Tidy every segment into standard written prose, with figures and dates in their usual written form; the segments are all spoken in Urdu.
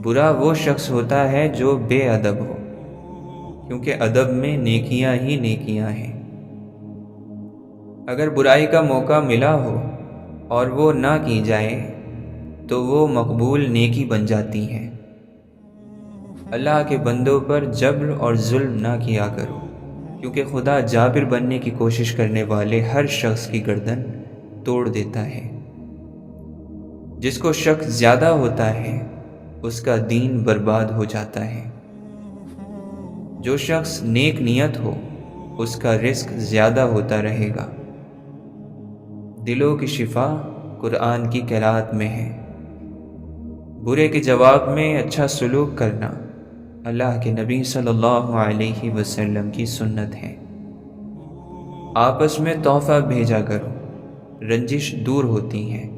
برا وہ شخص ہوتا ہے جو بے ادب ہو، کیونکہ ادب میں نیکیاں ہی نیکیاں ہیں۔ اگر برائی کا موقع ملا ہو اور وہ نہ کی جائے تو وہ مقبول نیکی بن جاتی ہیں۔ اللہ کے بندوں پر جبر اور ظلم نہ کیا کرو، کیونکہ خدا جابر بننے کی کوشش کرنے والے ہر شخص کی گردن توڑ دیتا ہے۔ جس کو شک زیادہ ہوتا ہے اس کا دین برباد ہو جاتا ہے۔ جو شخص نیک نیت ہو اس کا رزق زیادہ ہوتا رہے گا۔ دلوں کی شفا قرآن کی قرأت میں ہے۔ برے کے جواب میں اچھا سلوک کرنا اللہ کے نبی صلی اللہ علیہ وسلم کی سنت ہے۔ آپس میں تحفہ بھیجا کرو، رنجش دور ہوتی ہے۔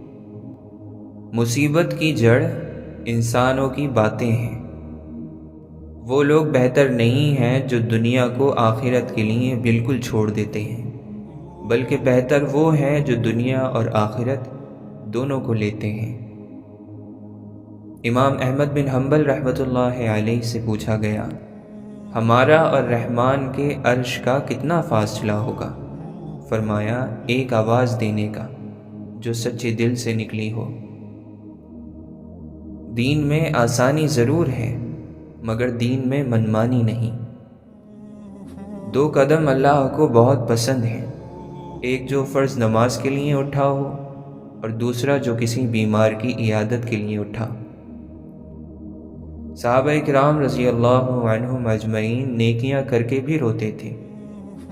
مصیبت کی جڑ انسانوں کی باتیں ہیں۔ وہ لوگ بہتر نہیں ہیں جو دنیا کو آخرت کے لیے بالکل چھوڑ دیتے ہیں، بلکہ بہتر وہ ہیں جو دنیا اور آخرت دونوں کو لیتے ہیں۔ امام احمد بن حنبل رحمۃ اللہ علیہ سے پوچھا گیا، ہمارا اور رحمان کے عرش کا کتنا فاصلہ ہوگا؟ فرمایا، ایک آواز دینے کا جو سچے دل سے نکلی ہو۔ دین میں آسانی ضرور ہے مگر دین میں منمانی نہیں۔ دو قدم اللہ کو بہت پسند ہیں، ایک جو فرض نماز کے لیے اٹھا ہو اور دوسرا جو کسی بیمار کی عیادت کے لیے اٹھا۔ صحابہ کرام رضی اللہ عنہم اجمعین نیکیاں کر کے بھی روتے تھے،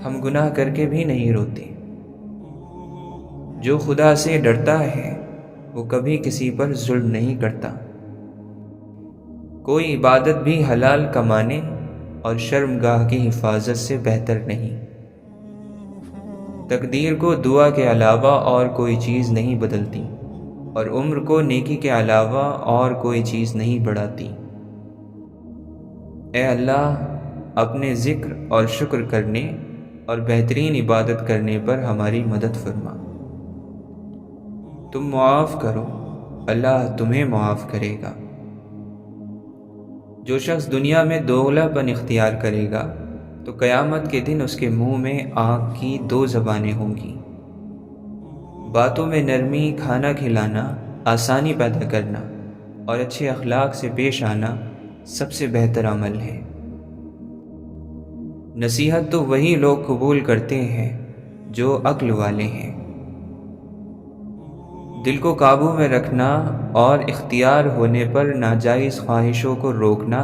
ہم گناہ کر کے بھی نہیں روتے۔ جو خدا سے ڈرتا ہے وہ کبھی کسی پر ظلم نہیں کرتا۔ کوئی عبادت بھی حلال کمانے اور شرمگاہ کی حفاظت سے بہتر نہیں۔ تقدیر کو دعا کے علاوہ اور کوئی چیز نہیں بدلتی، اور عمر کو نیکی کے علاوہ اور کوئی چیز نہیں بڑھاتی۔ اے اللہ، اپنے ذکر اور شکر کرنے اور بہترین عبادت کرنے پر ہماری مدد فرما۔ تم معاف کرو، اللہ تمہیں معاف کرے گا۔ جو شخص دنیا میں دوغلا پن اختیار کرے گا تو قیامت کے دن اس کے منہ میں آگ کی دو زبانیں ہوں گی۔ باتوں میں نرمی، کھانا کھلانا، آسانی پیدا کرنا اور اچھے اخلاق سے پیش آنا سب سے بہتر عمل ہے۔ نصیحت تو وہی لوگ قبول کرتے ہیں جو عقل والے ہیں۔ دل کو قابو میں رکھنا اور اختیار ہونے پر ناجائز خواہشوں کو روکنا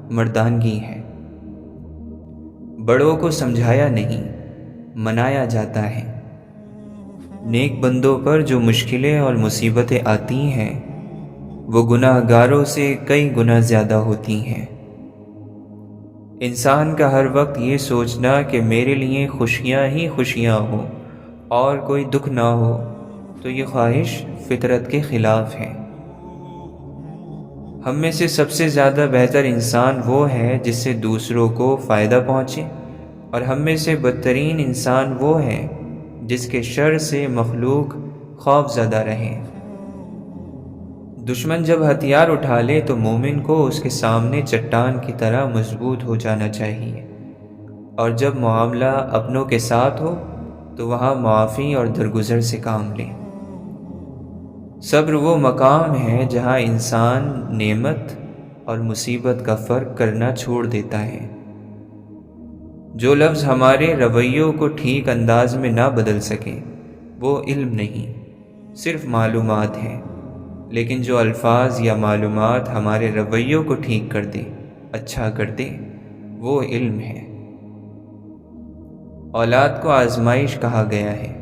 مردانگی ہے۔ بڑوں کو سمجھایا نہیں، منایا جاتا ہے۔ نیک بندوں پر جو مشکلیں اور مصیبتیں آتی ہیں وہ گناہ گاروں سے کئی گنا زیادہ ہوتی ہیں۔ انسان کا ہر وقت یہ سوچنا کہ میرے لیے خوشیاں ہی خوشیاں ہوں اور کوئی دکھ نہ ہو تو یہ خواہش فطرت کے خلاف ہے۔ ہم میں سے سب سے زیادہ بہتر انسان وہ ہے جس سے دوسروں کو فائدہ پہنچے، اور ہم میں سے بدترین انسان وہ ہے جس کے شر سے مخلوق خوف زدہ رہے۔ دشمن جب ہتھیار اٹھا لے تو مومن کو اس کے سامنے چٹان کی طرح مضبوط ہو جانا چاہیے، اور جب معاملہ اپنوں کے ساتھ ہو تو وہاں معافی اور درگزر سے کام لیں۔ صبر وہ مقام ہے جہاں انسان نعمت اور مصیبت کا فرق کرنا چھوڑ دیتا ہے۔ جو لفظ ہمارے رویوں کو ٹھیک انداز میں نہ بدل سکے وہ علم نہیں، صرف معلومات ہے، لیکن جو الفاظ یا معلومات ہمارے رویوں کو ٹھیک کر دے، اچھا کر دے، وہ علم ہے۔ اولاد کو آزمائش کہا گیا ہے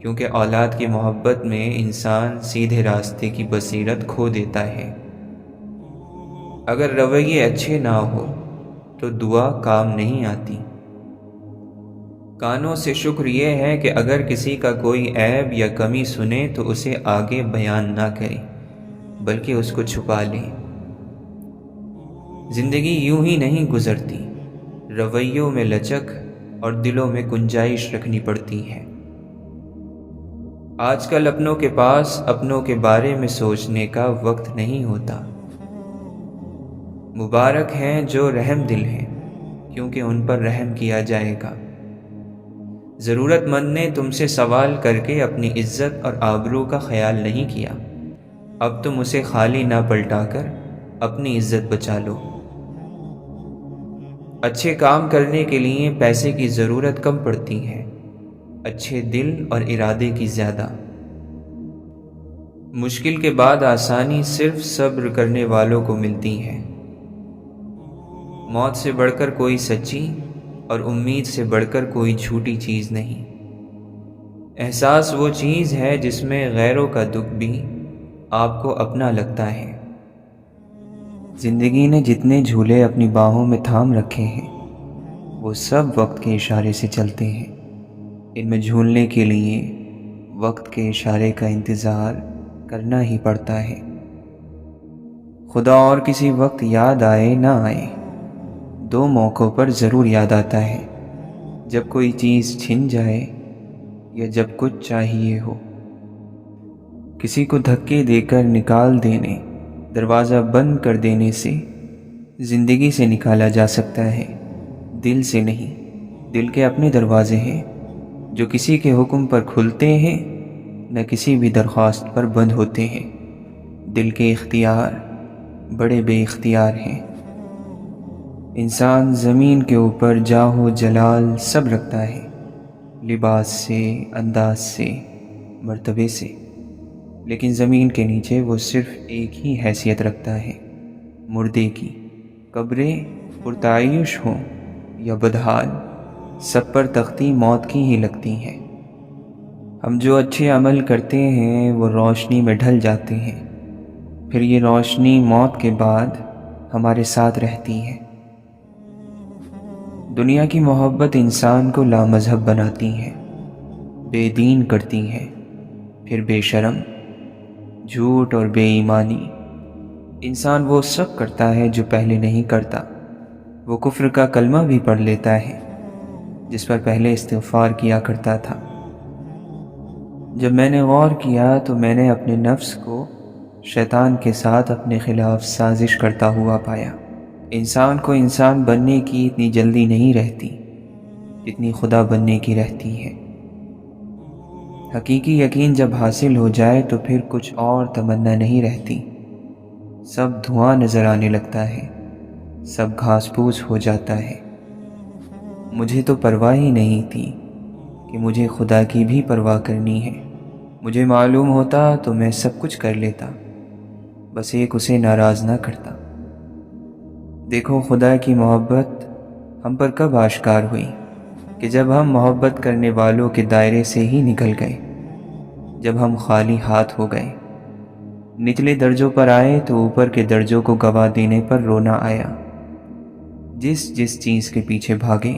کیونکہ اولاد کی محبت میں انسان سیدھے راستے کی بصیرت کھو دیتا ہے۔ اگر رویے اچھے نہ ہو تو دعا کام نہیں آتی۔ کانوں سے شکر یہ ہے کہ اگر کسی کا کوئی عیب یا کمی سنے تو اسے آگے بیان نہ کرے بلکہ اس کو چھپا لے۔ زندگی یوں ہی نہیں گزرتی، رویوں میں لچک اور دلوں میں گنجائش رکھنی پڑتی ہے۔ آج کل اپنوں کے پاس اپنوں کے بارے میں سوچنے کا وقت نہیں ہوتا۔ مبارک ہیں جو رحم دل ہیں، کیونکہ ان پر رحم کیا جائے گا۔ ضرورت مند نے تم سے سوال کر کے اپنی عزت اور آبرو کا خیال نہیں کیا، اب تم اسے خالی نہ پلٹا کر اپنی عزت بچا لو۔ اچھے کام کرنے کے لیے پیسے کی ضرورت کم پڑتی ہے، اچھے دل اور ارادے کی زیادہ۔ مشکل کے بعد آسانی صرف صبر کرنے والوں کو ملتی ہے۔ موت سے بڑھ کر کوئی سچی اور امید سے بڑھ کر کوئی جھوٹی چیز نہیں۔ احساس وہ چیز ہے جس میں غیروں کا دکھ بھی آپ کو اپنا لگتا ہے۔ زندگی نے جتنے جھولے اپنی باہوں میں تھام رکھے ہیں وہ سب وقت کے اشارے سے چلتے ہیں۔ ان میں جھولنے کے لیے وقت کے اشارے کا انتظار کرنا ہی پڑتا ہے۔ خدا اور کسی وقت یاد آئے نہ آئے، دو موقعوں پر ضرور یاد آتا ہے، جب کوئی چیز چھن جائے یا جب کچھ چاہیے ہو۔ کسی کو دھکے دے کر نکال دینے، دروازہ بند کر دینے سے زندگی سے نکالا جا سکتا ہے، دل سے نہیں۔ دل کے اپنے دروازے ہیں جو کسی کے حکم پر کھلتے ہیں، نہ کسی بھی درخواست پر بند ہوتے ہیں۔ دل کے اختیار بڑے بے اختیار ہیں۔ انسان زمین کے اوپر جاہ و جلال سب رکھتا ہے، لباس سے، انداز سے، مرتبے سے، لیکن زمین کے نیچے وہ صرف ایک ہی حیثیت رکھتا ہے، مردے کی۔ قبریں پرتعیش ہوں یا بدحال، سب پر تختی موت کی ہی لگتی ہیں۔ ہم جو اچھے عمل کرتے ہیں وہ روشنی میں ڈھل جاتے ہیں، پھر یہ روشنی موت کے بعد ہمارے ساتھ رہتی ہے۔ دنیا کی محبت انسان کو لامذہب بناتی ہے، بے دین کرتی ہے، پھر بے شرم، جھوٹ اور بے ایمانی۔ انسان وہ سب کرتا ہے جو پہلے نہیں کرتا، وہ کفر کا کلمہ بھی پڑھ لیتا ہے جس پر پہلے استغفار کیا کرتا تھا۔ جب میں نے غور کیا تو میں نے اپنے نفس کو شیطان کے ساتھ اپنے خلاف سازش کرتا ہوا پایا۔ انسان کو انسان بننے کی اتنی جلدی نہیں رہتی جتنی خدا بننے کی رہتی ہے۔ حقیقی یقین جب حاصل ہو جائے تو پھر کچھ اور تمنا نہیں رہتی، سب دھواں نظر آنے لگتا ہے، سب گھاس پھوس ہو جاتا ہے۔ مجھے تو پرواہ ہی نہیں تھی کہ مجھے خدا کی بھی پرواہ کرنی ہے۔ مجھے معلوم ہوتا تو میں سب کچھ کر لیتا، بس ایک اسے ناراض نہ کرتا۔ دیکھو خدا کی محبت ہم پر کب آشکار ہوئی کہ جب ہم محبت کرنے والوں کے دائرے سے ہی نکل گئے، جب ہم خالی ہاتھ ہو گئے۔ نچلے درجوں پر آئے تو اوپر کے درجوں کو گوا دینے پر رونا آیا۔ جس چیز کے پیچھے بھاگے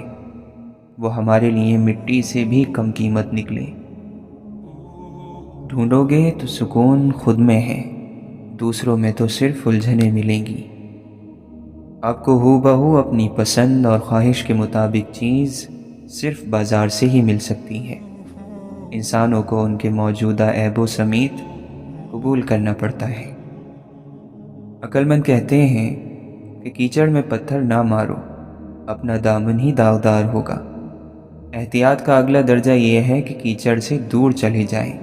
وہ ہمارے لیے مٹی سے بھی کم قیمت نکلے۔ ڈھونڈو گے تو سکون خود میں ہے، دوسروں میں تو صرف الجھنیں ملیں گی۔ آپ کو ہو بہو اپنی پسند اور خواہش کے مطابق چیز صرف بازار سے ہی مل سکتی ہے۔ انسانوں کو ان کے موجودہ عیب و سمیت قبول کرنا پڑتا ہے۔ عقل مند کہتے ہیں کہ کیچڑ میں پتھر نہ مارو، اپنا دامن ہی داغدار ہوگا۔ احتیاط کا اگلا درجہ یہ ہے کہ کیچڑ سے دور چلے جائیں،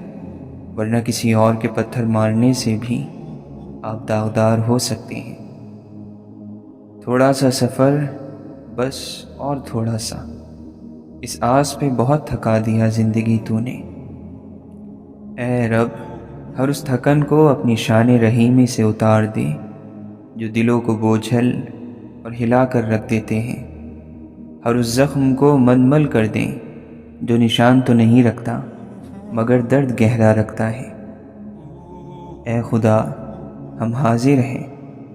ورنہ کسی اور کے پتھر مارنے سے بھی آپ داغدار ہو سکتے ہیں۔ تھوڑا سا سفر، بس اور تھوڑا سا، اس آس پہ بہت تھکا دیا زندگی تو نے۔ اے رب، ہر اس تھکن کو اپنی شان رحیمی سے اتار دے جو دلوں کو بوجھل اور ہلا کر رکھ دیتے ہیں۔ ہر اس زخم کو منمل کر دیں جو نشان تو نہیں رکھتا مگر درد گہرا رکھتا ہے۔ اے خدا، ہم حاضر ہیں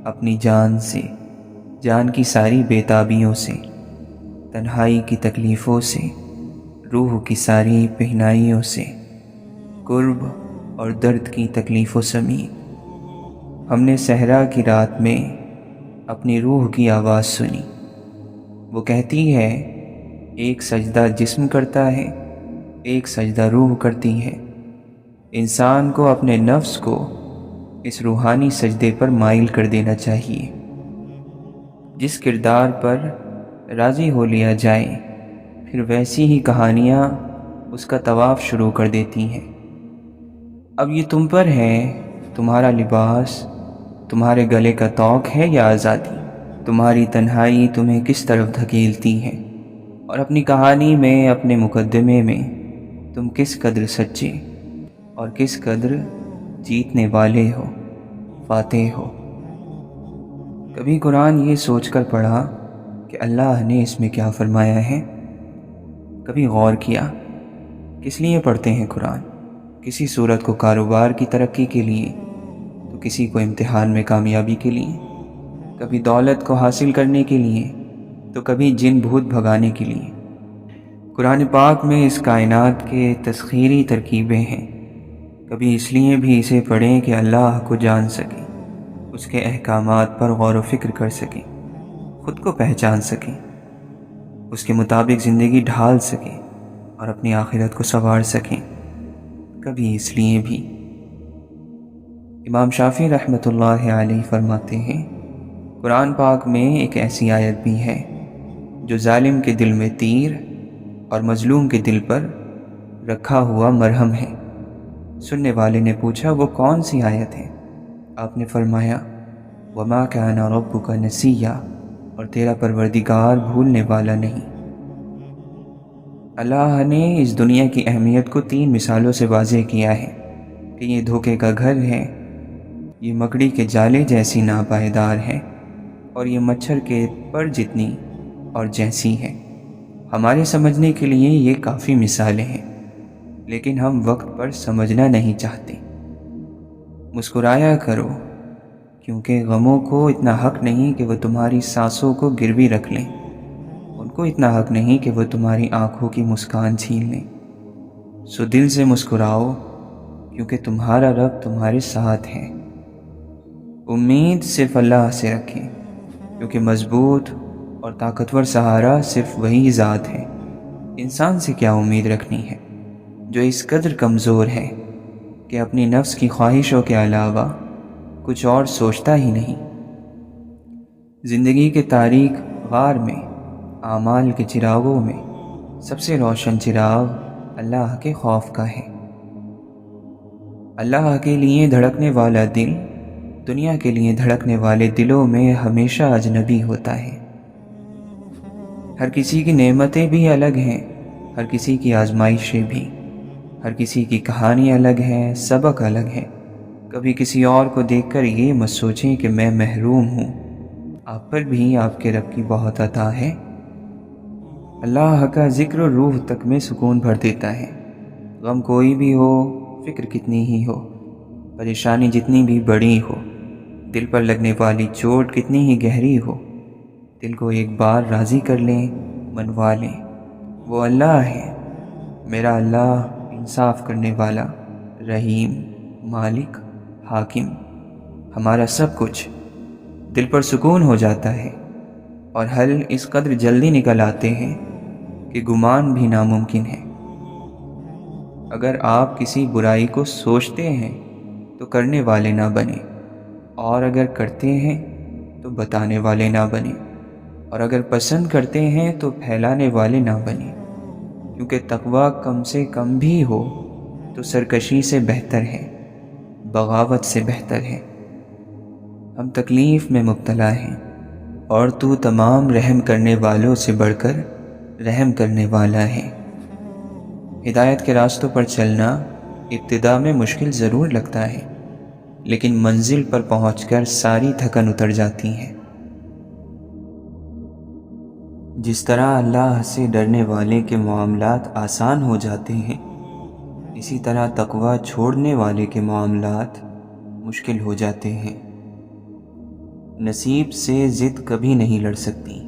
اپنی جان سے، جان کی ساری بے تابیوں سے، تنہائی کی تکلیفوں سے، روح کی ساری پہنائیوں سے، قرب اور درد کی تکلیف و سمیت۔ ہم نے صحرا کی رات میں اپنی روح کی آواز سنی، وہ کہتی ہے ایک سجدہ جسم کرتا ہے، ایک سجدہ روح کرتی ہے۔ انسان کو اپنے نفس کو اس روحانی سجدے پر مائل کر دینا چاہیے۔ جس کردار پر راضی ہو لیا جائے پھر ویسی ہی کہانیاں اس کا طواف شروع کر دیتی ہیں۔ اب یہ تم پر ہے، تمہارا لباس تمہارے گلے کا طوق ہے یا آزادی؟ تمہاری تنہائی تمہیں کس طرف دھکیلتی ہے، اور اپنی کہانی میں، اپنے مقدمے میں تم کس قدر سچے اور کس قدر جیتنے والے ہو، فاتح ہو؟ کبھی قرآن یہ سوچ کر پڑھا کہ اللہ نے اس میں کیا فرمایا ہے؟ کبھی غور کیا کس لیے پڑھتے ہیں قرآن؟ کسی صورت کو کاروبار کی ترقی کے لیے، تو کسی کو امتحان میں کامیابی کے لیے، کبھی دولت کو حاصل کرنے کے لیے، تو کبھی جن بھوت بھگانے کے لیے۔ قرآن پاک میں اس کائنات کے تسخیری ترکیبیں ہیں۔ کبھی اس لیے بھی اسے پڑھیں کہ اللہ کو جان سکیں، اس کے احکامات پر غور و فکر کر سکیں، خود کو پہچان سکیں، اس کے مطابق زندگی ڈھال سکیں اور اپنی آخرت کو سنوار سکیں۔ کبھی اس لیے بھی۔ امام شافعی رحمۃ اللہ علیہ فرماتے ہیں، قرآن پاک میں ایک ایسی آیت بھی ہے جو ظالم کے دل میں تیر اور مظلوم کے دل پر رکھا ہوا مرہم ہے۔ سننے والے نے پوچھا، وہ کون سی آیت ہے؟ آپ نے فرمایا، وَمَا كَانَ رَبُّكَ نَسِيًّا، اور تیرا پروردگار بھولنے والا نہیں۔ اللہ نے اس دنیا کی اہمیت کو 3 مثالوں سے واضح کیا ہے کہ یہ دھوکے کا گھر ہے، یہ مکڑی کے جالے جیسی ناپائیدار ہے، اور یہ مچھر کے پر جتنی اور جیسی ہے۔ ہمارے سمجھنے کے لیے یہ کافی مثالیں ہیں، لیکن ہم وقت پر سمجھنا نہیں چاہتے۔ مسکرایا کرو، کیونکہ غموں کو اتنا حق نہیں کہ وہ تمہاری سانسوں کو گروی رکھ لیں، ان کو اتنا حق نہیں کہ وہ تمہاری آنکھوں کی مسکان چھین لیں۔ سو دل سے مسکراؤ، کیونکہ تمہارا رب تمہارے ساتھ ہے۔ امید صرف اللہ سے رکھیں، کیونکہ مضبوط اور طاقتور سہارا صرف وہی ذات ہے۔ انسان سے کیا امید رکھنی ہے جو اس قدر کمزور ہے کہ اپنی نفس کی خواہشوں کے علاوہ کچھ اور سوچتا ہی نہیں۔ زندگی کے تاریک غار میں، اعمال کے چراغوں میں سب سے روشن چراغ اللہ کے خوف کا ہے۔ اللہ کے لیے دھڑکنے والا دل دنیا کے لیے دھڑکنے والے دلوں میں ہمیشہ اجنبی ہوتا ہے۔ ہر کسی کی نعمتیں بھی الگ ہیں، ہر کسی کی آزمائشیں بھی، ہر کسی کی کہانی الگ ہے، سبق الگ ہے۔ کبھی کسی اور کو دیکھ کر یہ مت سوچیں کہ میں محروم ہوں، آپ پر بھی آپ کے رب کی بہت عطا ہے۔ اللہ کا ذکر روح تک میں سکون بھر دیتا ہے۔ غم کوئی بھی ہو، فکر کتنی ہی ہو، پریشانی جتنی بھی بڑی ہو، دل پر لگنے والی چوٹ کتنی ہی گہری ہو، دل کو ایک بار راضی کر لیں، منوا لیں۔ وہ اللہ ہے، میرا اللہ، انصاف کرنے والا، رحیم، مالک، حاکم، ہمارا سب کچھ۔ دل پر سکون ہو جاتا ہے، اور حل اس قدر جلدی نکل آتے ہیں کہ گمان بھی ناممکن ہے۔ اگر آپ کسی برائی کو سوچتے ہیں تو کرنے والے نہ بنیں، اور اگر کرتے ہیں تو بتانے والے نہ بنیں، اور اگر پسند کرتے ہیں تو پھیلانے والے نہ بنیں، کیونکہ تقویٰ کم سے کم بھی ہو تو سرکشی سے بہتر ہے، بغاوت سے بہتر ہے۔ ہم تکلیف میں مبتلا ہیں، اور تو تمام رحم کرنے والوں سے بڑھ کر رحم کرنے والا ہے۔ ہدایت کے راستوں پر چلنا ابتدا میں مشکل ضرور لگتا ہے، لیکن منزل پر پہنچ کر ساری تھکن اتر جاتی ہے۔ جس طرح اللہ سے ڈرنے والے کے معاملات آسان ہو جاتے ہیں، اسی طرح تقویٰ چھوڑنے والے کے معاملات مشکل ہو جاتے ہیں۔ نصیب سے ضد کبھی نہیں لڑ سکتی،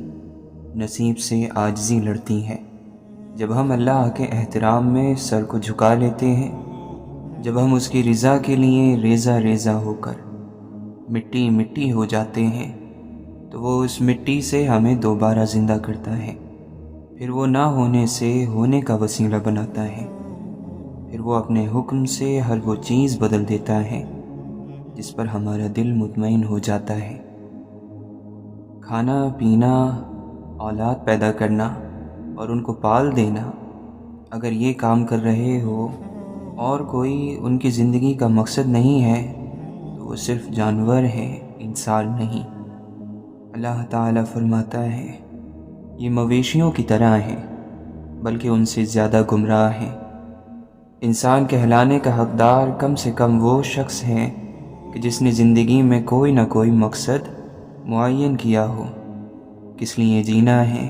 نصیب سے عاجزی لڑتی ہے۔ جب ہم اللہ کے احترام میں سر کو جھکا لیتے ہیں، جب ہم اس کی رضا کے لیے ریزہ ریزہ ہو کر مٹی مٹی ہو جاتے ہیں، تو وہ اس مٹی سے ہمیں دوبارہ زندہ کرتا ہے، پھر وہ نہ ہونے سے ہونے کا وسیلہ بناتا ہے، پھر وہ اپنے حکم سے ہر وہ چیز بدل دیتا ہے جس پر ہمارا دل مطمئن ہو جاتا ہے۔ کھانا پینا، اولاد پیدا کرنا اور ان کو پال دینا، اگر یہ کام کر رہے ہو اور کوئی ان کی زندگی کا مقصد نہیں ہے تو وہ صرف جانور ہے، انسان نہیں۔ اللہ تعالیٰ فرماتا ہے یہ مویشیوں کی طرح ہیں بلکہ ان سے زیادہ گمراہ ہیں۔ انسان کہلانے کا حقدار کم سے کم وہ شخص ہے کہ جس نے زندگی میں کوئی نہ کوئی مقصد معین کیا ہو، کس لیے جینا ہے،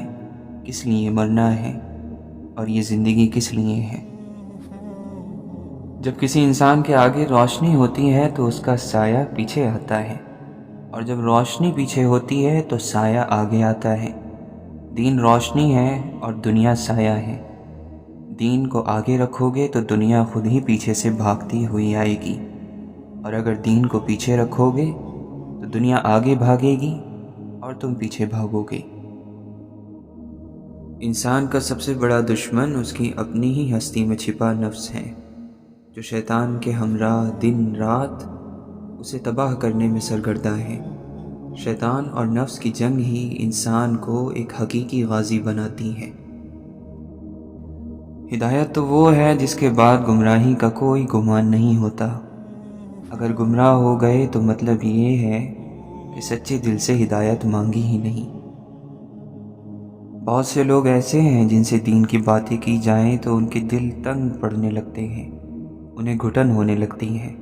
کس لیے مرنا ہے، اور یہ زندگی کس لیے ہے۔ جب کسی انسان کے آگے روشنی ہوتی ہے تو اس کا سایہ پیچھے آتا ہے، اور جب روشنی پیچھے ہوتی ہے تو سایہ آگے آتا ہے۔ دین روشنی ہے اور دنیا سایہ ہے۔ دین کو آگے رکھو گے تو دنیا خود ہی پیچھے سے بھاگتی ہوئی آئے گی، اور اگر دین کو پیچھے رکھو گے تو دنیا آگے بھاگے گی اور تم پیچھے بھاگو گے۔ انسان کا سب سے بڑا دشمن اس کی اپنی ہی ہستی میں چھپا نفس ہے، جو شیطان کے ہمراہ دن رات اسے تباہ کرنے میں سرگرداں ہے۔ شیطان اور نفس کی جنگ ہی انسان کو ایک حقیقی غازی بناتی ہے۔ ہدایت تو وہ ہے جس کے بعد گمراہی کا کوئی گمان نہیں ہوتا۔ اگر گمراہ ہو گئے تو مطلب یہ ہے کہ سچے دل سے ہدایت مانگی ہی نہیں۔ بہت سے لوگ ایسے ہیں جن سے دین کی باتیں کی جائیں تو ان کے دل تنگ پڑنے لگتے ہیں، انہیں گھٹن ہونے لگتی ہے،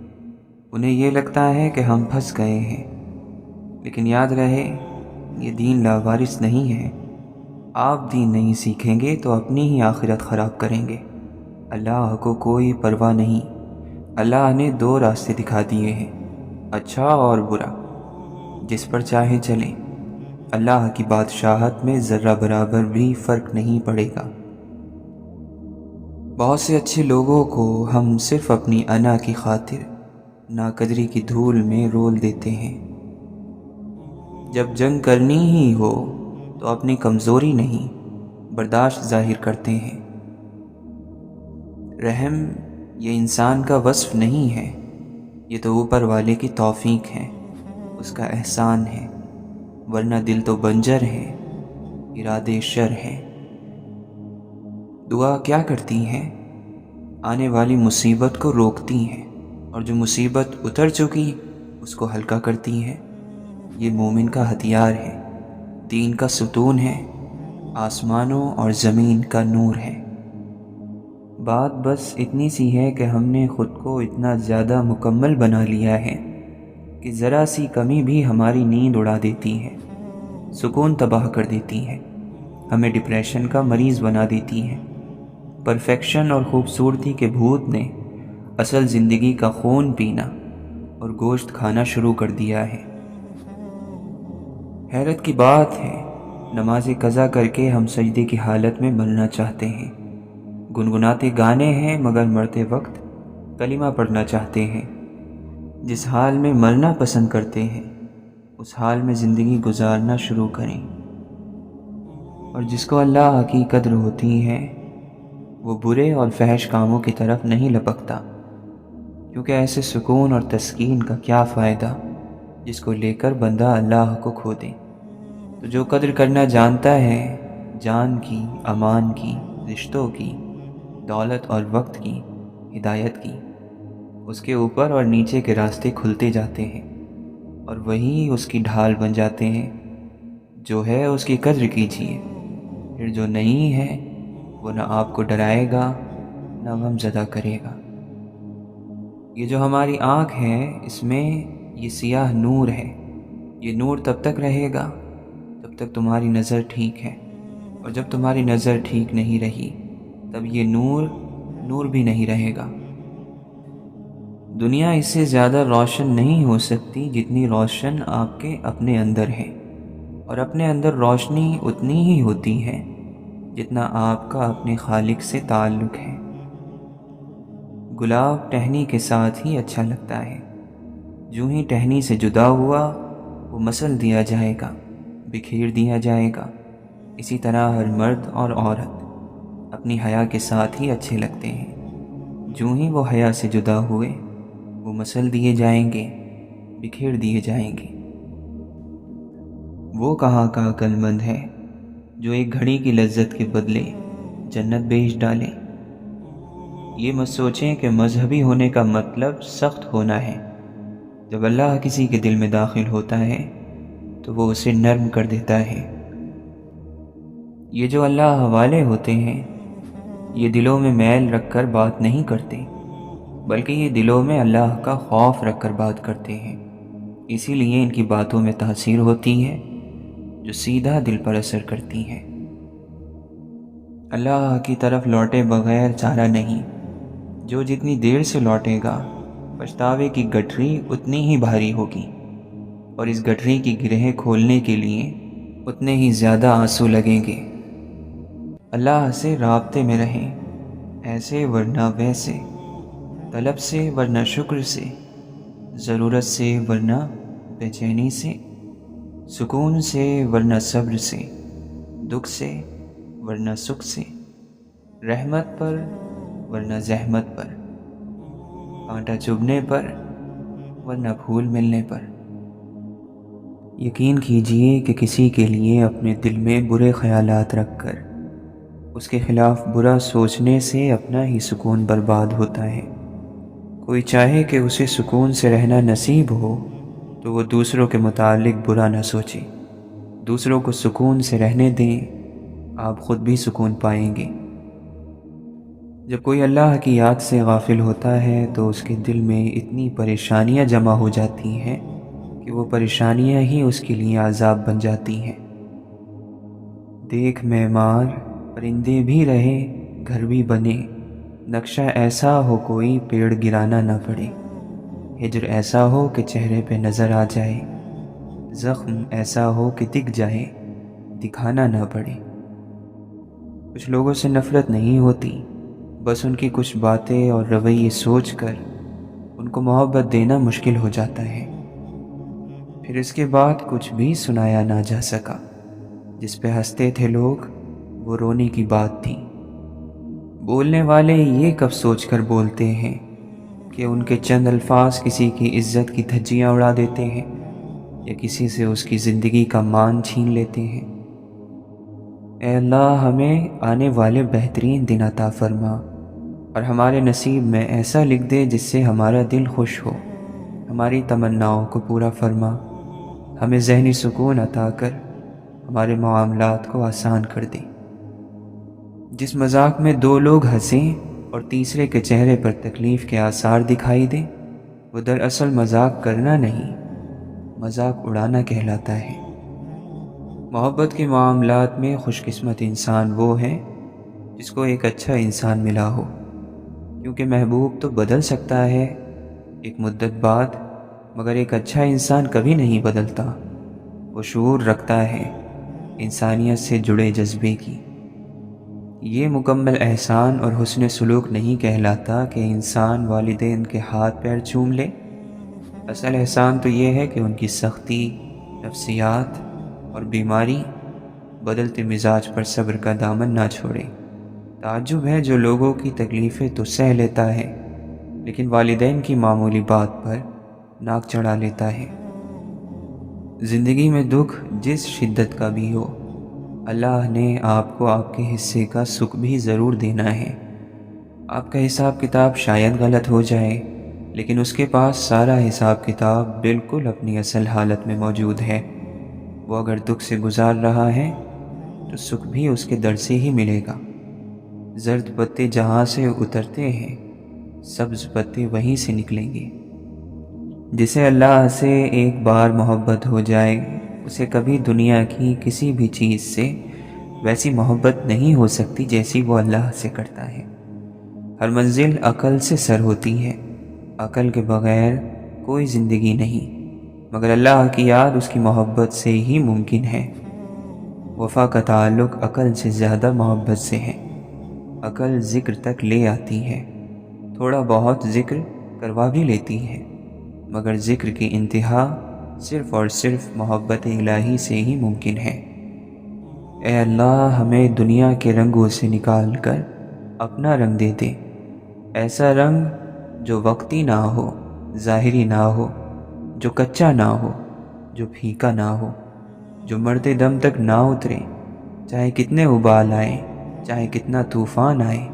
انہیں یہ لگتا ہے کہ ہم پھنس گئے ہیں۔ لیکن یاد رہے یہ دین لاوارث نہیں ہے۔ آپ دین نہیں سیکھیں گے تو اپنی ہی آخرت خراب کریں گے۔ اللہ کو کوئی پرواہ نہیں۔ اللہ نے دو راستے دکھا دیے ہیں، اچھا اور برا، جس پر چاہے چلیں۔ اللہ کی بادشاہت میں ذرہ برابر بھی فرق نہیں پڑے گا۔ بہت سے اچھے لوگوں کو ہم صرف اپنی انا کی خاطر ناقدری کی دھول میں رول دیتے ہیں۔ جب جنگ کرنی ہی ہو تو اپنی کمزوری نہیں، برداشت ظاہر کرتے ہیں۔ رحم یہ انسان کا وصف نہیں ہے، یہ تو اوپر والے کی توفیق ہے، اس کا احسان ہے، ورنہ دل تو بنجر ہے، ارادے شر ہیں۔ دعا کیا کرتی ہیں؟ آنے والی مصیبت کو روکتی ہیں، اور جو مصیبت اتر چکی اس کو ہلکا کرتی ہیں۔ یہ مومن کا ہتھیار ہے، دین کا ستون ہے، آسمانوں اور زمین کا نور ہے۔ بات بس اتنی سی ہے کہ ہم نے خود کو اتنا زیادہ مکمل بنا لیا ہے کہ ذرا سی کمی بھی ہماری نیند اڑا دیتی ہے، سکون تباہ کر دیتی ہے، ہمیں ڈپریشن کا مریض بنا دیتی ہے۔ پرفیکشن اور خوبصورتی کے بھوت نے اصل زندگی کا خون پینا اور گوشت کھانا شروع کر دیا ہے۔ حیرت کی بات ہے، نماز قضا کر کے ہم سجدے کی حالت میں مرنا چاہتے ہیں، گنگناتے گانے ہیں مگر مرتے وقت کلمہ پڑھنا چاہتے ہیں۔ جس حال میں مرنا پسند کرتے ہیں اس حال میں زندگی گزارنا شروع کریں۔ اور جس کو اللہ کی قدر ہوتی ہے وہ برے اور فحش کاموں کی طرف نہیں لپکتا، کیونکہ ایسے سکون اور تسکین کا کیا فائدہ جس کو لے کر بندہ اللہ کو کھو دے۔ تو جو قدر کرنا جانتا ہے جان کی، امان کی، رشتوں کی، دولت اور وقت کی، ہدایت کی، اس کے اوپر اور نیچے کے راستے کھلتے جاتے ہیں اور وہی اس کی ڈھال بن جاتے ہیں۔ جو ہے اس کی قدر کیجیے، پھر جو نہیں ہے وہ نہ آپ کو ڈرائے گا نہ غم زدہ کرے گا۔ یہ جو ہماری آنکھ ہے اس میں یہ سیاہ نور ہے، یہ نور تب تک رہے گا جب تک تمہاری نظر ٹھیک ہے، اور جب تمہاری نظر ٹھیک نہیں رہی تب یہ نور بھی نہیں رہے گا۔ دنیا اس سے زیادہ روشن نہیں ہو سکتی جتنی روشن آپ کے اپنے اندر ہے، اور اپنے اندر روشنی اتنی ہی ہوتی ہے جتنا آپ کا اپنے خالق سے تعلق ہے۔ گلاب ٹہنی کے ساتھ ہی اچھا لگتا ہے، جو ہی ٹہنی سے جدا ہوا وہ مسل دیا جائے گا، بکھیر دیا جائے گا۔ اسی طرح ہر مرد اور عورت اپنی حیا کے ساتھ ہی اچھے لگتے ہیں، جو ہی وہ حیا سے جدا ہوئے وہ مسل دیے جائیں گے، بکھیر دیے جائیں گے۔ وہ کہاں کا عقلمند ہے جو ایک گھڑی کی لذت کے بدلے جنت بیچ ڈالے۔ یہ مت سوچیں کہ مذہبی ہونے کا مطلب سخت ہونا ہے۔ جب اللہ کسی کے دل میں داخل ہوتا ہے تو وہ اسے نرم کر دیتا ہے۔ یہ جو اللہ حوالے ہوتے ہیں یہ دلوں میں میل رکھ کر بات نہیں کرتے، بلکہ یہ دلوں میں اللہ کا خوف رکھ کر بات کرتے ہیں۔ اسی لیے ان کی باتوں میں تاثیر ہوتی ہے جو سیدھا دل پر اثر کرتی ہے۔ اللہ کی طرف لوٹے بغیر چارہ نہیں۔ جو جتنی دیر سے لوٹے گا پچھتاوے کی گٹھری اتنی ہی بھاری ہوگی، اور اس گٹھری کی گرہیں کھولنے کے لیے اتنے ہی زیادہ آنسو لگیں گے۔ اللہ سے رابطے میں رہیں، ایسے ورنہ ویسے، طلب سے ورنہ شکر سے، ضرورت سے ورنہ بے چینی سے، سکون سے ورنہ صبر سے، دکھ سے ورنہ سکھ سے، رحمت پر ورنہ زحمت پر، کانٹا چبھنے پر ورنہ پھول ملنے پر۔ یقین کیجئے کہ کسی کے لیے اپنے دل میں برے خیالات رکھ کر اس کے خلاف برا سوچنے سے اپنا ہی سکون برباد ہوتا ہے۔ کوئی چاہے کہ اسے سکون سے رہنا نصیب ہو تو وہ دوسروں کے متعلق برا نہ سوچے، دوسروں کو سکون سے رہنے دیں، آپ خود بھی سکون پائیں گے۔ جب کوئی اللہ کی یاد سے غافل ہوتا ہے تو اس کے دل میں اتنی پریشانیاں جمع ہو جاتی ہیں کہ وہ پریشانیاں ہی اس کے لیے عذاب بن جاتی ہیں۔ دیکھ معمار پرندے بھی رہے گھر بھی بنے، نقشہ ایسا ہو کوئی پیڑ گرانا نہ پڑے، ہجر ایسا ہو کہ چہرے پہ نظر آ جائے، زخم ایسا ہو کہ دکھ جائے دکھانا نہ پڑے۔ کچھ لوگوں سے نفرت نہیں ہوتی، بس ان کی کچھ باتیں اور رویے سوچ کر ان کو محبت دینا مشکل ہو جاتا ہے۔ پھر اس کے بعد کچھ بھی سنایا نہ جا سکا، جس پہ ہنستے تھے لوگ وہ رونے کی بات تھی۔ بولنے والے یہ کب سوچ کر بولتے ہیں کہ ان کے چند الفاظ کسی کی عزت کی دھجیاں اڑا دیتے ہیں یا کسی سے اس کی زندگی کا مان چھین لیتے ہیں۔ اے اللہ ہمیں آنے والے بہترین دن عطا فرما اور ہمارے نصیب میں ایسا لکھ دے جس سے ہمارا دل خوش ہو، ہماری تمناؤں کو پورا فرما، ہمیں ذہنی سکون عطا کر ہمارے معاملات کو آسان کر دے۔ جس مذاق میں دو لوگ ہنسیں اور تیسرے کے چہرے پر تکلیف کے آثار دکھائی دیں، وہ دراصل مذاق کرنا نہیں، مذاق اڑانا کہلاتا ہے۔ محبت کے معاملات میں خوش قسمت انسان وہ ہے جس کو ایک اچھا انسان ملا ہو، کیونکہ محبوب تو بدل سکتا ہے ایک مدت بعد، مگر ایک اچھا انسان کبھی نہیں بدلتا۔ وہ شعور رکھتا ہے انسانیت سے جڑے جذبے کی۔ یہ مکمل احسان اور حسن سلوک نہیں کہلاتا کہ انسان والدین کے ہاتھ پیر چوم لے۔ اصل احسان تو یہ ہے کہ ان کی سختی، نفسیات اور بیماری، بدلتے مزاج پر صبر کا دامن نہ چھوڑے۔ تعجب ہے جو لوگوں کی تکلیفیں تو سہ لیتا ہے لیکن والدین کی معمولی بات پر ناک چڑھا لیتا ہے۔ زندگی میں دکھ جس شدت کا بھی ہو، اللہ نے آپ کو آپ کے حصے کا سکھ بھی ضرور دینا ہے۔ آپ کا حساب کتاب شاید غلط ہو جائے لیکن اس کے پاس سارا حساب کتاب بالکل اپنی اصل حالت میں موجود ہے۔ وہ اگر دکھ سے گزار رہا ہے تو سکھ بھی اس کے در سے ہی ملے گا۔ زرد پتے جہاں سے اترتے ہیں سبز پتے وہیں سے نکلیں گے۔ جسے اللہ سے ایک بار محبت ہو جائے اسے کبھی دنیا کی کسی بھی چیز سے ویسی محبت نہیں ہو سکتی جیسی وہ اللہ سے کرتا ہے۔ ہر منزل عقل سے سر ہوتی ہے، عقل کے بغیر کوئی زندگی نہیں، مگر اللہ کی یاد اس کی محبت سے ہی ممکن ہے۔ وفا کا تعلق عقل سے زیادہ محبت سے ہے۔ عقل ذکر تک لے آتی ہے، تھوڑا بہت ذکر کروا بھی لیتی ہے، مگر ذکر کی انتہا صرف اور صرف محبت الہی سے ہی ممکن ہے۔ اے اللہ ہمیں دنیا کے رنگوں سے نکال کر اپنا رنگ دے دے، ایسا رنگ جو وقتی نہ ہو، ظاہری نہ ہو، جو کچا نہ ہو، جو پھیکا نہ ہو۔ جو مرتے دم تک نہ اترے، چاہے کتنے ابال آئیں، چاہے کتنا طوفان آئے،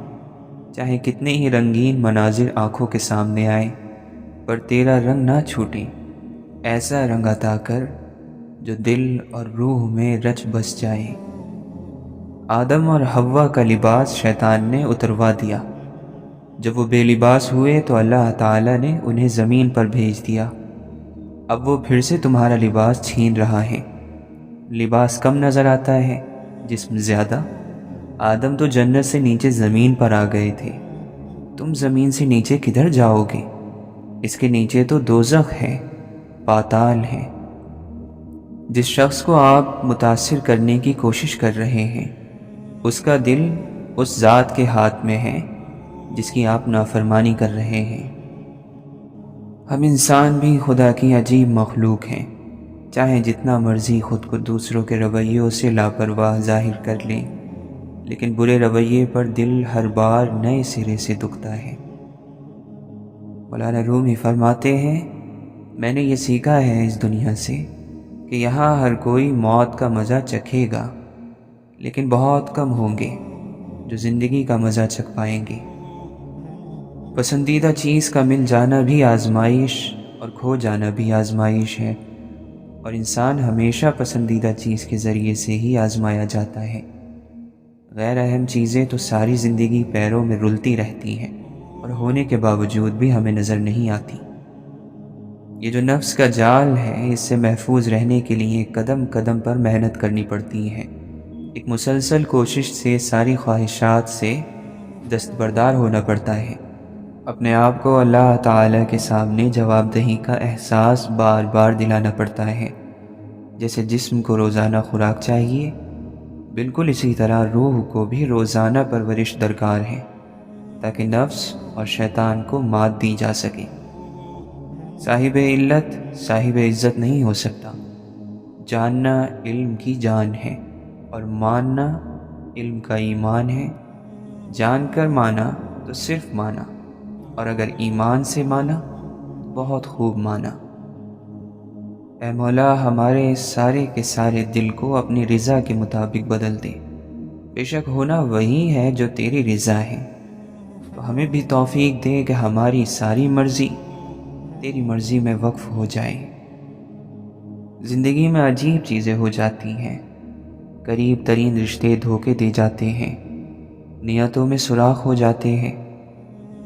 چاہے کتنے ہی رنگین مناظر آنکھوں کے سامنے آئے، پر تیرا رنگ نہ چھوٹے۔ ایسا رنگ عطا کر جو دل اور روح میں رچ بس جائے۔ آدم اور حوا کا لباس شیطان نے اتروا دیا۔ جب وہ بے لباس ہوئے تو اللہ تعالیٰ نے انہیں زمین پر بھیج دیا۔ اب وہ پھر سے تمہارا لباس چھین رہا ہے۔ لباس کم نظر آتا ہے، جسم زیادہ۔ آدم تو جنت سے نیچے زمین پر آ گئے تھے، تم زمین سے نیچے کدھر جاؤ گے؟ اس کے نیچے تو دوزخ ہے، پاتال ہے۔ جس شخص کو آپ متاثر کرنے کی کوشش کر رہے ہیں، اس کا دل اس ذات کے ہاتھ میں ہے جس کی آپ نافرمانی کر رہے ہیں۔ ہم انسان بھی خدا کی عجیب مخلوق ہیں، چاہے جتنا مرضی خود کو دوسروں کے رویوں سے لاپرواہ ظاہر کر لیں، لیکن برے رویے پر دل ہر بار نئے سرے سے دکھتا ہے۔ مولانا رومی فرماتے ہیں، میں نے یہ سیکھا ہے اس دنیا سے کہ یہاں ہر کوئی موت کا مزہ چکھے گا، لیکن بہت کم ہوں گے جو زندگی کا مزہ چکھ پائیں گے۔ پسندیدہ چیز کا مل جانا بھی آزمائش اور کھو جانا بھی آزمائش ہے، اور انسان ہمیشہ پسندیدہ چیز کے ذریعے سے ہی آزمایا جاتا ہے۔ غیر اہم چیزیں تو ساری زندگی پیروں میں رلتی رہتی ہیں اور ہونے کے باوجود بھی ہمیں نظر نہیں آتی۔ یہ جو نفس کا جال ہے، اس سے محفوظ رہنے کے لیے قدم قدم پر محنت کرنی پڑتی ہے۔ ایک مسلسل کوشش سے ساری خواہشات سے دستبردار ہونا پڑتا ہے۔ اپنے آپ کو اللہ تعالیٰ کے سامنے جواب دہی کا احساس بار بار دلانا پڑتا ہے۔ جیسے جسم کو روزانہ خوراک چاہیے، بالکل اسی طرح روح کو بھی روزانہ پرورش درکار ہے، تاکہ نفس اور شیطان کو مات دی جا سکے۔ صاحب علت صاحب عزت نہیں ہو سکتا۔ جاننا علم کی جان ہے، اور ماننا علم کا ایمان ہے۔ جان کر مانا تو صرف مانا، اور اگر ایمان سے مانا تو بہت خوب مانا۔ اے مولا، ہمارے سارے کے سارے دل کو اپنی رضا کے مطابق بدل دے۔ بے شک ہونا وہی ہے جو تیری رضا ہے، تو ہمیں بھی توفیق دے کہ ہماری ساری مرضی تیری مرضی میں وقف ہو جائے۔ زندگی میں عجیب چیزیں ہو جاتی ہیں، قریب ترین رشتے دھوکے دے جاتے ہیں، نیتوں میں سوراخ ہو جاتے ہیں،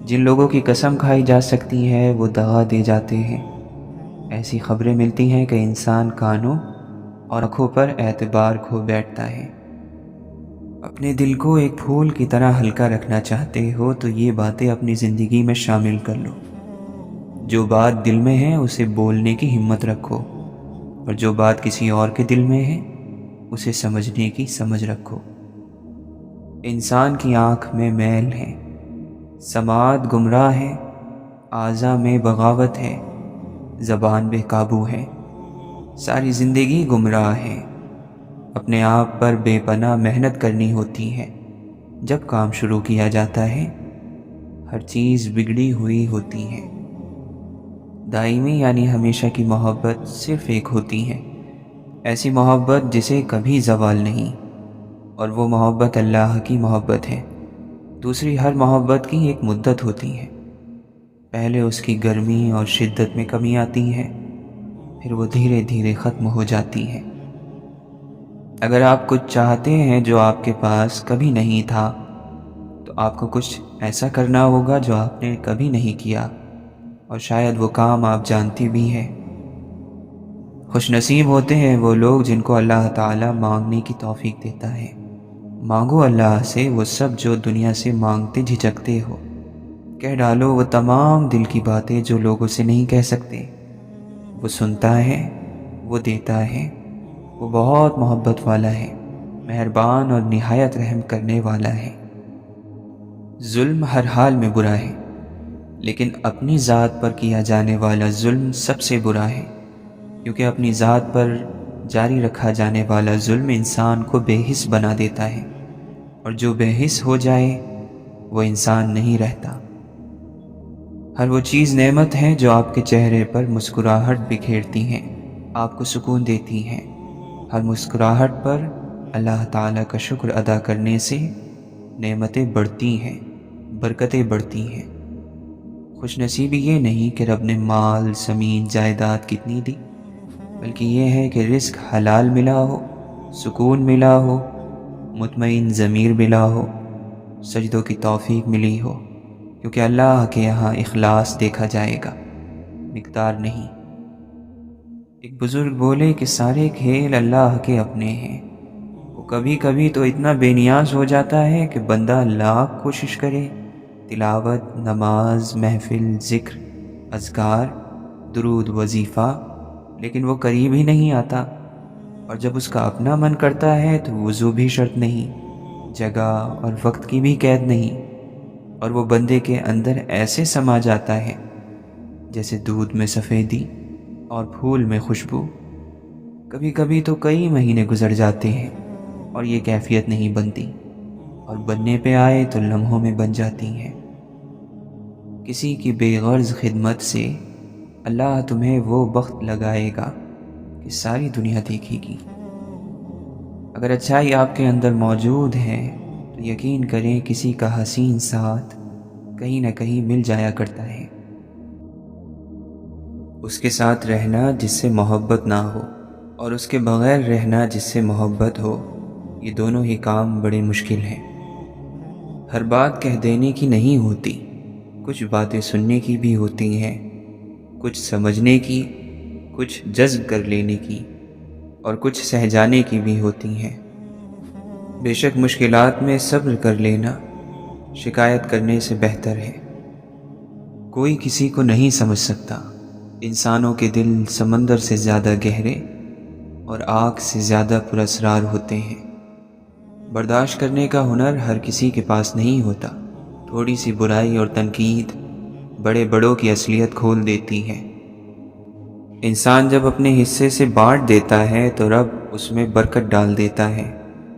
جن لوگوں کی قسم کھائی جا سکتی ہے وہ دغا دے جاتے ہیں۔ ایسی خبریں ملتی ہیں کہ انسان کانوں اور آنکھوں پر اعتبار کھو بیٹھتا ہے۔ اپنے دل کو ایک پھول کی طرح ہلکا رکھنا چاہتے ہو تو یہ باتیں اپنی زندگی میں شامل کر لو۔ جو بات دل میں ہے اسے بولنے کی ہمت رکھو، اور جو بات کسی اور کے دل میں ہے اسے سمجھنے کی سمجھ رکھو۔ انسان کی آنکھ میں میل ہے، سماعت گمراہ ہے، اعضاء میں بغاوت ہے، زبان بے قابو ہے، ساری زندگی گمراہ ہے۔ اپنے آپ پر بے پناہ محنت کرنی ہوتی ہے۔ جب کام شروع کیا جاتا ہے ہر چیز بگڑی ہوئی ہوتی ہے۔ دائمی یعنی ہمیشہ کی محبت صرف ایک ہوتی ہے، ایسی محبت جسے کبھی زوال نہیں، اور وہ محبت اللہ کی محبت ہے۔ دوسری ہر محبت کی ایک مدت ہوتی ہے، پہلے اس کی گرمی اور شدت میں کمی آتی ہے، پھر وہ دھیرے دھیرے ختم ہو جاتی ہے۔ اگر آپ کچھ چاہتے ہیں جو آپ کے پاس کبھی نہیں تھا، تو آپ کو کچھ ایسا کرنا ہوگا جو آپ نے کبھی نہیں کیا، اور شاید وہ کام آپ جانتی بھی ہیں۔ خوش نصیب ہوتے ہیں وہ لوگ جن کو اللہ تعالیٰ مانگنے کی توفیق دیتا ہے۔ مانگو اللہ سے وہ سب جو دنیا سے مانگتے جھجکتے ہو۔ کہہ ڈالو وہ تمام دل کی باتیں جو لوگوں سے نہیں کہہ سکتے۔ وہ سنتا ہے، وہ دیتا ہے، وہ بہت محبت والا ہے، مہربان اور نہایت رحم کرنے والا ہے۔ ظلم ہر حال میں برا ہے، لیکن اپنی ذات پر کیا جانے والا ظلم سب سے برا ہے، کیونکہ اپنی ذات پر جاری رکھا جانے والا ظلم انسان کو بے حس بنا دیتا ہے، اور جو بے حس ہو جائے وہ انسان نہیں رہتا۔ ہر وہ چیز نعمت ہے جو آپ کے چہرے پر مسکراہٹ بکھیرتی ہیں، آپ کو سکون دیتی ہیں۔ ہر مسکراہٹ پر اللہ تعالیٰ کا شکر ادا کرنے سے نعمتیں بڑھتی ہیں، برکتیں بڑھتی ہیں۔ خوش نصیبی یہ نہیں کہ رب نے مال، زمین، جائیداد کتنی دی، بلکہ یہ ہے کہ رزق حلال ملا ہو، سکون ملا ہو، مطمئن ضمیر ملا ہو، سجدوں کی توفیق ملی ہو، کیونکہ اللہ کے یہاں اخلاص دیکھا جائے گا، مقدار نہیں۔ ایک بزرگ بولے کہ سارے کھیل اللہ کے اپنے ہیں، وہ کبھی کبھی تو اتنا بے نیاز ہو جاتا ہے کہ بندہ لاکھ کوشش کرے، تلاوت، نماز، محفل، ذکر، اذکار، درود، وظیفہ، لیکن وہ قریب ہی نہیں آتا۔ اور جب اس کا اپنا من کرتا ہے تو وضو بھی شرط نہیں، جگہ اور وقت کی بھی قید نہیں، اور وہ بندے کے اندر ایسے سما جاتا ہے جیسے دودھ میں سفیدی اور پھول میں خوشبو۔ کبھی کبھی تو کئی مہینے گزر جاتے ہیں اور یہ کیفیت نہیں بنتی، اور بننے پہ آئے تو لمحوں میں بن جاتی ہیں۔ کسی کی بے غرض خدمت سے اللہ تمہیں وہ بخت لگائے گا کہ ساری دنیا دیکھے گی۔ اگر اچھائی آپ کے اندر موجود ہے تو یقین کریں کسی کا حسین ساتھ کہیں نہ کہیں مل جایا کرتا ہے۔ اس کے ساتھ رہنا جس سے محبت نہ ہو اور اس کے بغیر رہنا جس سے محبت ہو، یہ دونوں ہی کام بڑے مشکل ہیں۔ ہر بات کہہ دینے کی نہیں ہوتی، کچھ باتیں سننے کی بھی ہوتی ہیں، کچھ سمجھنے کی، کچھ جذب کر لینے کی، اور کچھ سہ جانے کی بھی ہوتی ہیں۔ بے شک مشکلات میں صبر کر لینا شکایت کرنے سے بہتر ہے۔ کوئی کسی کو نہیں سمجھ سکتا، انسانوں کے دل سمندر سے زیادہ گہرے اور آگ سے زیادہ پراسرار ہوتے ہیں۔ برداشت کرنے کا ہنر ہر کسی کے پاس نہیں ہوتا، تھوڑی سی برائی اور تنقید بڑے بڑوں کی اصلیت کھول دیتی ہے۔ انسان جب اپنے حصے سے بانٹ دیتا ہے تو رب اس میں برکت ڈال دیتا ہے،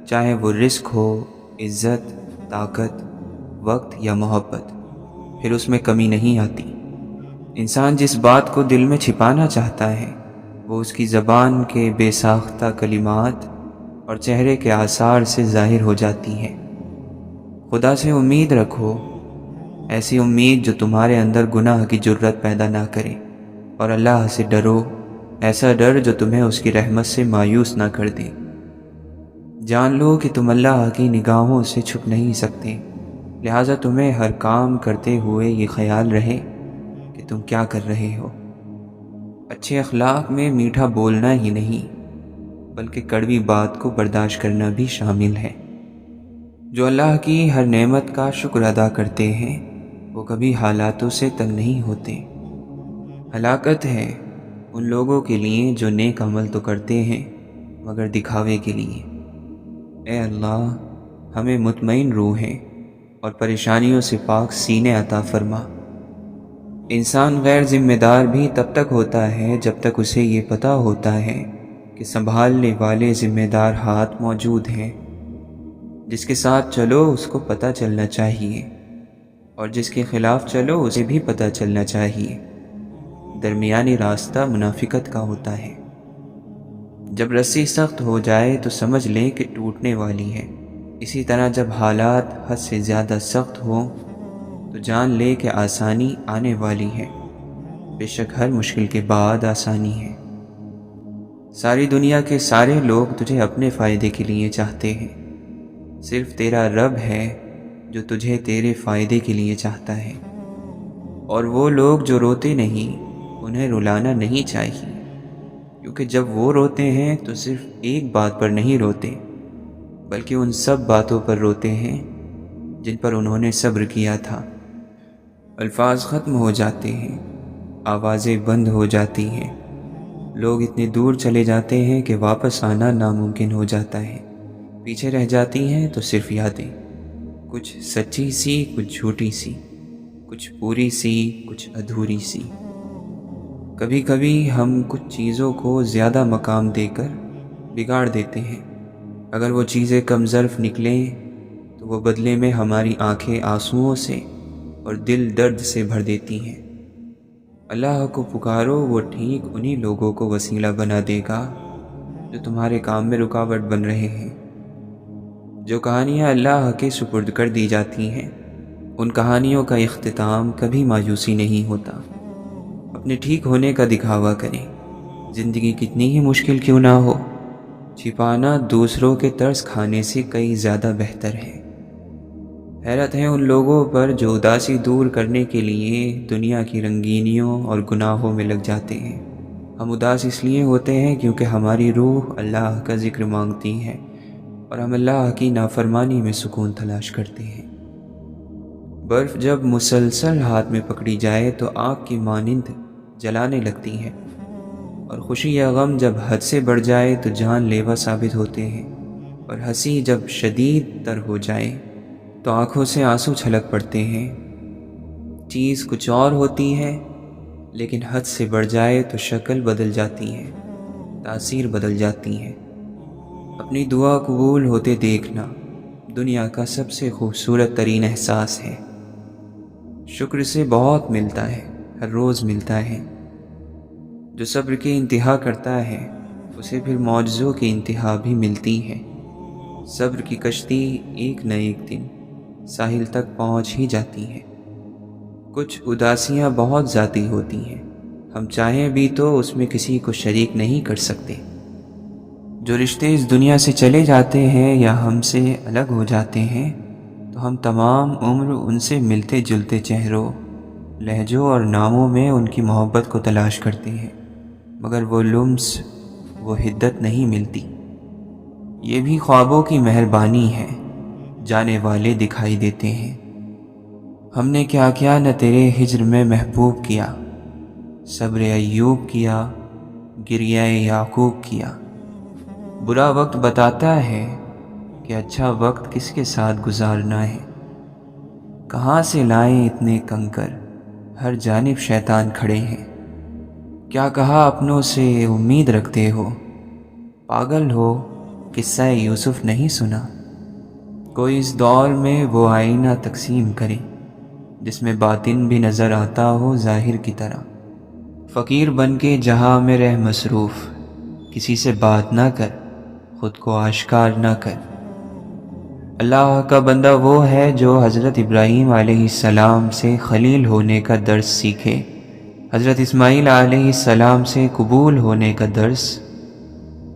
چاہے وہ رزق ہو، عزت، طاقت، وقت یا محبت، پھر اس میں کمی نہیں آتی۔ انسان جس بات کو دل میں چھپانا چاہتا ہے وہ اس کی زبان کے بے ساختہ کلمات اور چہرے کے آثار سے ظاہر ہو جاتی ہے۔ خدا سے امید رکھو، ایسی امید جو تمہارے اندر گناہ کی جرت پیدا نہ کرے، اور اللہ سے ڈرو، ایسا ڈر جو تمہیں اس کی رحمت سے مایوس نہ کر دے۔ جان لو کہ تم اللہ کی نگاہوں سے چھپ نہیں سکتے، لہٰذا تمہیں ہر کام کرتے ہوئے یہ خیال رہے کہ تم کیا کر رہے ہو۔ اچھے اخلاق میں میٹھا بولنا ہی نہیں بلکہ کڑوی بات کو برداشت کرنا بھی شامل ہے۔ جو اللہ کی ہر نعمت کا شکر ادا کرتے ہیں وہ کبھی حالاتوں سے تنگ نہیں ہوتے۔ ہلاکت ہے ان لوگوں کے لیے جو نیک عمل تو کرتے ہیں مگر دکھاوے کے لیے۔ اے اللہ، ہمیں مطمئن روحیں اور پریشانیوں سے پاک سینے عطا فرما۔ انسان غیر ذمہ دار بھی تب تک ہوتا ہے جب تک اسے یہ پتہ ہوتا ہے کہ سنبھالنے والے ذمہ دار ہاتھ موجود ہیں۔ جس کے ساتھ چلو اس کو پتہ چلنا چاہیے، اور جس کے خلاف چلو اسے بھی پتہ چلنا چاہیے۔ درمیانی راستہ منافقت کا ہوتا ہے۔ جب رسی سخت ہو جائے تو سمجھ لیں کہ ٹوٹنے والی ہے، اسی طرح جب حالات حد سے زیادہ سخت ہوں تو جان لے کہ آسانی آنے والی ہے۔ بے شک ہر مشکل کے بعد آسانی ہے۔ ساری دنیا کے سارے لوگ تجھے اپنے فائدے کے لیے چاہتے ہیں، صرف تیرا رب ہے جو تجھے تیرے فائدے کے لیے چاہتا ہے۔ اور وہ لوگ جو روتے نہیں انہیں رلانا نہیں چاہیے، کیونکہ جب وہ روتے ہیں تو صرف ایک بات پر نہیں روتے بلکہ ان سب باتوں پر روتے ہیں جن پر انہوں نے صبر کیا تھا۔ الفاظ ختم ہو جاتے ہیں، آوازیں بند ہو جاتی ہیں، لوگ اتنے دور چلے جاتے ہیں کہ واپس آنا ناممکن ہو جاتا ہے۔ پیچھے رہ جاتی ہیں تو صرف یادیں، کچھ سچی سی، کچھ جھوٹی سی، کچھ پوری سی، کچھ ادھوری سی۔ کبھی کبھی ہم کچھ چیزوں کو زیادہ مقام دے کر بگاڑ دیتے ہیں۔ اگر وہ چیزیں کم ظرف نکلیں تو وہ بدلے میں ہماری آنکھیں آنسوؤں سے اور دل درد سے بھر دیتی ہیں۔ اللہ کو پکارو، وہ ٹھیک انہی لوگوں کو وسیلہ بنا دے گا جو تمہارے کام میں رکاوٹ بن رہے ہیں۔ جو کہانیاں اللہ کے سپرد کر دی جاتی ہیں، ان کہانیوں کا اختتام کبھی مایوسی نہیں ہوتا۔ اپنے ٹھیک ہونے کا دکھاوا کریں، زندگی کتنی ہی مشکل کیوں نہ ہو، چھپانا دوسروں کے ترس کھانے سے کئی زیادہ بہتر ہے۔ حیرت ہے ان لوگوں پر جو اداسی دور کرنے کے لیے دنیا کی رنگینیوں اور گناہوں میں لگ جاتے ہیں۔ ہم اداس اس لیے ہوتے ہیں کیونکہ ہماری روح اللہ کا ذکر مانگتی ہے اور ہم اللہ کی نافرمانی میں سکون تلاش کرتے ہیں۔ برف جب مسلسل ہاتھ میں پکڑی جائے تو آگ کی مانند جلانے لگتی ہے، اور خوشی یا غم جب حد سے بڑھ جائے تو جان لیوا ثابت ہوتے ہیں، اور ہنسی جب شدید تر ہو جائے تو آنکھوں سے آنسو چھلک پڑتے ہیں۔ چیز کچھ اور ہوتی ہے، لیکن حد سے بڑھ جائے تو شکل بدل جاتی ہے، تاثیر بدل جاتی ہے۔ اپنی دعا قبول ہوتے دیکھنا دنیا کا سب سے خوبصورت ترین احساس ہے۔ شکر سے بہت ملتا ہے، ہر روز ملتا ہے۔ جو صبر کی انتہا کرتا ہے اسے پھر معجزوں کی انتہا بھی ملتی ہے۔ صبر کی کشتی ایک نہ ایک دن ساحل تک پہنچ ہی جاتی ہے۔ کچھ اداسیاں بہت ذاتی ہوتی ہیں، ہم چاہیں بھی تو اس میں کسی کو شریک نہیں کر سکتے۔ جو رشتے اس دنیا سے چلے جاتے ہیں یا ہم سے الگ ہو جاتے ہیں تو ہم تمام عمر ان سے ملتے جلتے چہروں، لہجوں اور ناموں میں ان کی محبت کو تلاش کرتے ہیں، مگر وہ لمس، وہ حدت نہیں ملتی۔ یہ بھی خوابوں کی مہربانی ہے، جانے والے دکھائی دیتے ہیں۔ ہم نے کیا کیا نہ تیرے ہجر میں محبوب کیا، صبر ایوب کیا، گریہ یعقوب کیا۔ برا وقت بتاتا ہے کہ اچھا وقت کس کے ساتھ گزارنا ہے۔ کہاں سے لائیں اتنے کنکر، ہر جانب شیطان کھڑے ہیں۔ کیا کہا اپنوں سے امید رکھتے ہو، پاگل ہو قصہ یوسف نہیں سنا۔ کوئی اس دور میں وہ آئینہ تقسیم کرے جس میں باطن بھی نظر آتا ہو ظاہر کی طرح۔ فقیر بن کے جہاں میں رہ مصروف، کسی سے بات نہ کر، خود کو آشکار نہ کر۔ اللہ کا بندہ وہ ہے جو حضرت ابراہیم علیہ السلام سے خلیل ہونے کا درس سیکھے، حضرت اسماعیل علیہ السلام سے قبول ہونے کا درس،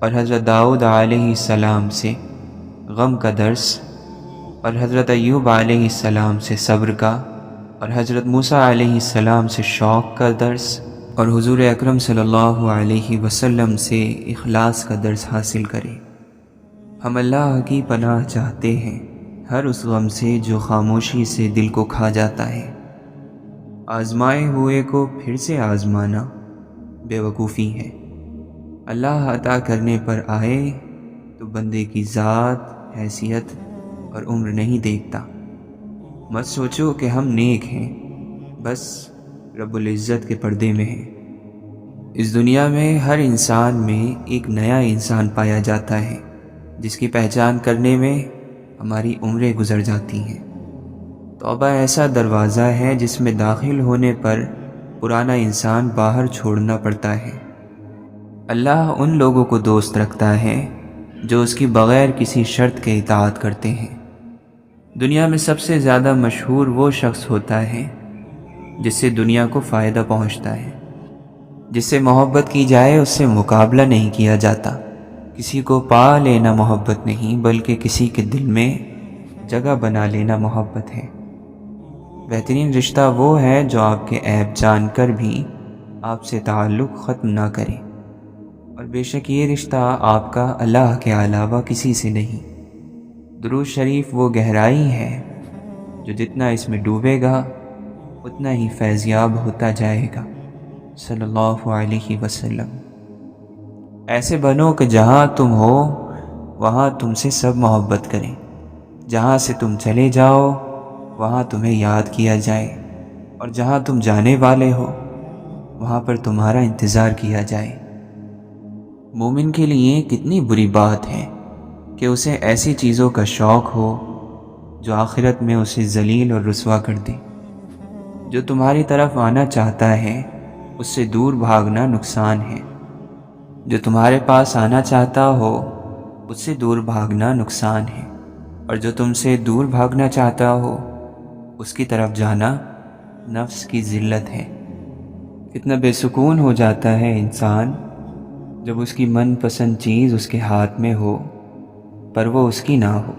اور حضرت داؤد علیہ السلام سے غم کا درس، اور حضرت ایوب علیہ السلام سے صبر کا، اور حضرت موسیٰ علیہ السلام سے شوق کا درس، اور حضور اکرم صلی اللہ علیہ وسلم سے اخلاص کا درس حاصل کرے۔ ہم اللہ کی پناہ چاہتے ہیں ہر اس غم سے جو خاموشی سے دل کو کھا جاتا ہے۔ آزمائے ہوئے کو پھر سے آزمانا بے وقوفی ہے۔ اللہ عطا کرنے پر آئے تو بندے کی ذات، حیثیت اور عمر نہیں دیکھتا۔ مت سوچو کہ ہم نیک ہیں، بس رب العزت کے پردے میں ہیں۔ اس دنیا میں ہر انسان میں ایک نیا انسان پایا جاتا ہے جس کی پہچان کرنے میں ہماری عمریں گزر جاتی ہیں۔ توبہ ایسا دروازہ ہے جس میں داخل ہونے پر پرانا انسان باہر چھوڑنا پڑتا ہے۔ اللہ ان لوگوں کو دوست رکھتا ہے جو اس کی بغیر کسی شرط کے اطاعت کرتے ہیں۔ دنیا میں سب سے زیادہ مشہور وہ شخص ہوتا ہے جس سے دنیا کو فائدہ پہنچتا ہے۔ جس سے محبت کی جائے اس سے مقابلہ نہیں کیا جاتا۔ کسی کو پا لینا محبت نہیں، بلکہ کسی کے دل میں جگہ بنا لینا محبت ہے۔ بہترین رشتہ وہ ہے جو آپ کے عیب جان کر بھی آپ سے تعلق ختم نہ کرے، اور بے شک یہ رشتہ آپ کا اللہ کے علاوہ کسی سے نہیں۔ درود شریف وہ گہرائی ہے جو جتنا اس میں ڈوبے گا اتنا ہی فیضیاب ہوتا جائے گا۔ صلی اللہ علیہ وسلم۔ ایسے بنو کہ جہاں تم ہو وہاں تم سے سب محبت کریں، جہاں سے تم چلے جاؤ وہاں تمہیں یاد کیا جائے، اور جہاں تم جانے والے ہو وہاں پر تمہارا انتظار کیا جائے۔ مومن کے لیے کتنی بری بات ہے کہ اسے ایسی چیزوں کا شوق ہو جو آخرت میں اسے ذلیل اور رسوا کر دے۔ جو تمہاری طرف آنا چاہتا ہے اس سے دور بھاگنا نقصان ہے۔ جو تمہارے پاس آنا چاہتا ہو اس سے دور بھاگنا نقصان ہے، اور جو تم سے دور بھاگنا چاہتا ہو اس کی طرف جانا نفس کی ذلت ہے۔ کتنا بے سکون ہو جاتا ہے انسان جب اس کی من پسند چیز اس کے ہاتھ میں ہو پر وہ اس کی نہ ہو۔